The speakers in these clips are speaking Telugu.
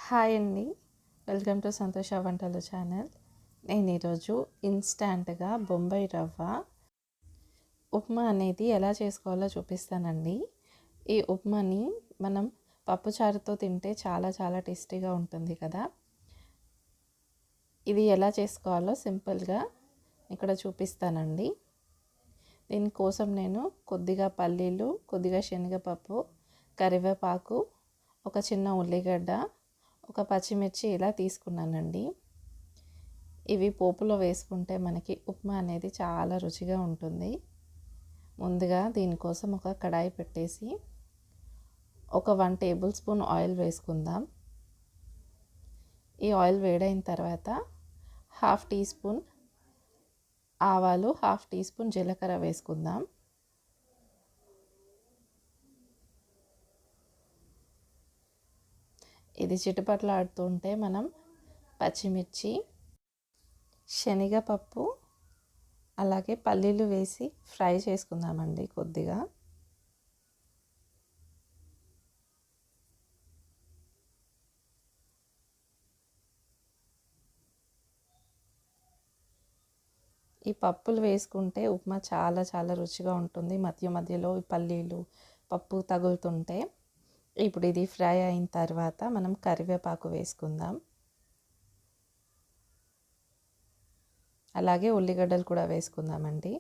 హాయ్ అండి, వెల్కమ్ టు సంతోష వంటలు ఛానల్. నేను ఈరోజు ఇన్స్టాంట్గా బొంబాయి రవ్వ ఉప్మా అనేది ఎలా చేసుకోవాలో చూపిస్తానండి. ఈ ఉప్మాని మనం పప్పుచారుతో తింటే చాలా చాలా టేస్టీగా ఉంటుంది కదా. ఇది ఎలా చేసుకోవాలో సింపుల్గా ఇక్కడ చూపిస్తానండి. దీనికోసం నేను కొద్దిగా పల్లీలు, కొద్దిగా శనగపప్పు, కరివేపాకు, ఒక చిన్న ఉల్లిగడ్డ, ఒక పచ్చిమిర్చి ఇలా తీసుకున్నానండి. ఇవి పోపులో వేసుకుంటే మనకి ఉప్మా అనేది చాలా రుచిగా ఉంటుంది. ముందుగా దీనికోసం ఒక కడాయి పెట్టేసి ఒక 1 టేబుల్ స్పూన్ ఆయిల్ వేసుకుందాం. ఈ ఆయిల్ వేడైన తర్వాత 1/2 టీ స్పూన్ ఆవాలు, 1/2 టీ స్పూన్ జీలకర్ర వేసుకుందాం. ఇది చిటపటలాడుతుంటే మనం పచ్చిమిర్చి, శనగపప్పు అలాగే పల్లీలు వేసి ఫ్రై చేసుకుందామండి కొద్దిగా. ఈ పప్పులు వేసుకుంటే ఉప్మా చాలా చాలా రుచిగా ఉంటుంది. మధ్య మధ్యలో ఈ పల్లీలు, పప్పు తగులుతుంటే. ఇప్పుడు ఇది ఫ్రై అయిన తర్వాత మనం కరివేపాకు వేసుకుందాం. అలాగే ఉల్లిగడ్డలు కూడా వేసుకుందామండి.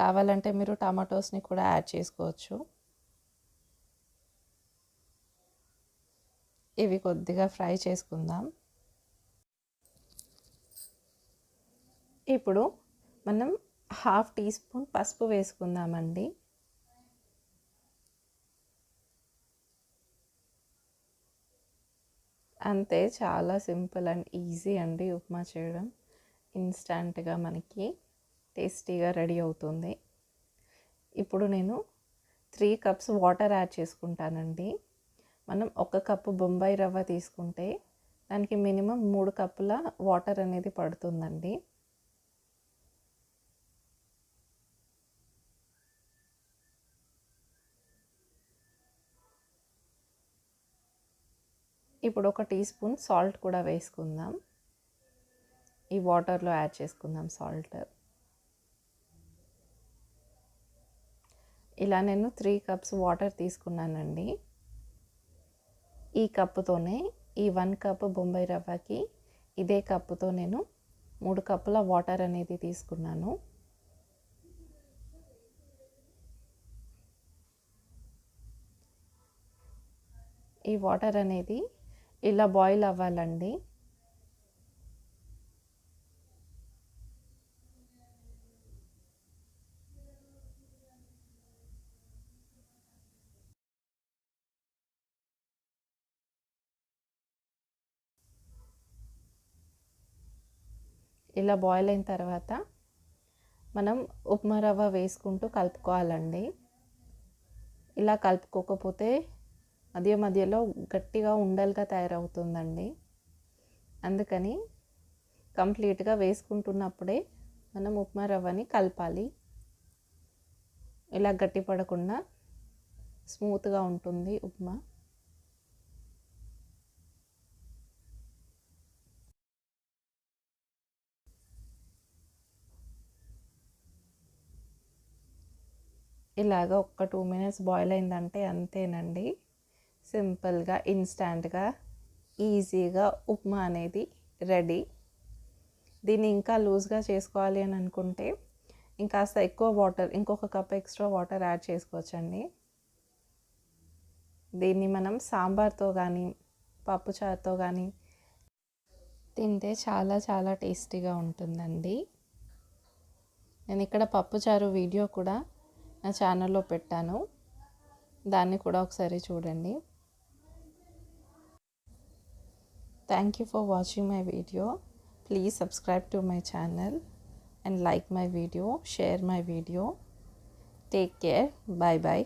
కావాలంటే మీరు టమాటోస్ని కూడా యాడ్ చేసుకోవచ్చు. ఇవి కొద్దిగా ఫ్రై చేసుకుందాం. ఇప్పుడు మనం 1/2 టీ స్పూన్ పసుపు వేసుకుందామండి. అంతే, చాలా సింపుల్ అండ్ ఈజీ అండి ఉప్మా చేయడం. ఇన్స్టంట్గా మనకి టేస్టీగా రెడీ అవుతుంది. ఇప్పుడు నేను 3 కప్స్ వాటర్ యాడ్ చేసుకుంటానండి. మనం 1 కప్పు బొంబాయి రవ్వ తీసుకుంటే దానికి మినిమం 3 కప్పుల వాటర్ అనేది పడుతుందండి. ఇప్పుడు 1 టీ స్పూన్ సాల్ట్ కూడా వేసుకుందాం. ఈ వాటర్లో యాడ్ చేసుకుందాం సాల్ట్. ఇలా నేను 3 కప్స్ వాటర్ తీసుకున్నానండి. ఈ కప్పుతోనే ఈ 1 కప్ బొంబాయి రవ్వకి ఇదే కప్పుతో నేను 3 కప్పుల వాటర్ అనేది తీసుకున్నాను. ఈ వాటర్ అనేది ఇలా బాయిల్ అవ్వాలండి. ఇలా బాయిల్ అయిన తర్వాత మనం ఉప్మా రవ్వ వేసుకుంటూ కలుపుకోవాలండి. ఇలా కలుపుకోకపోతే మధ్య మధ్యలో గట్టిగా ఉండలుగా తయారవుతుందండి. అందుకని కంప్లీట్గా వేసుకుంటున్నప్పుడే మనం ఉప్మా రవ్వని కలపాలి. ఇలా గట్టి పడకుండా స్మూత్గా ఉంటుంది ఉప్మా. ఇలాగ ఒక 2 మినిట్స్ బాయిల్ అయిందంటే అంతేనండి. సింపుల్గా ఇన్స్టాంట్గా ఈజీగా ఉప్మా అనేది రెడీ. దీన్ని ఇంకా లూజ్గా చేసుకోవాలి అని అనుకుంటే ఇంకాస్త ఎక్కువ వాటర్, ఇంకొక కప్ ఎక్స్ట్రా వాటర్ యాడ్ చేసుకోవచ్చండి. దీన్ని మనం సాంబార్తో కానీ పప్పుచారుతో కానీ తింటే చాలా చాలా టేస్టీగా ఉంటుందండి. నేను ఇక్కడ పప్పుచారు వీడియో కూడా నా ఛానల్లో పెట్టాను, దాన్ని కూడా ఒకసారి చూడండి. Thank you for watching my video. Please subscribe to my channel and like my video, share my video. Take care. Bye bye.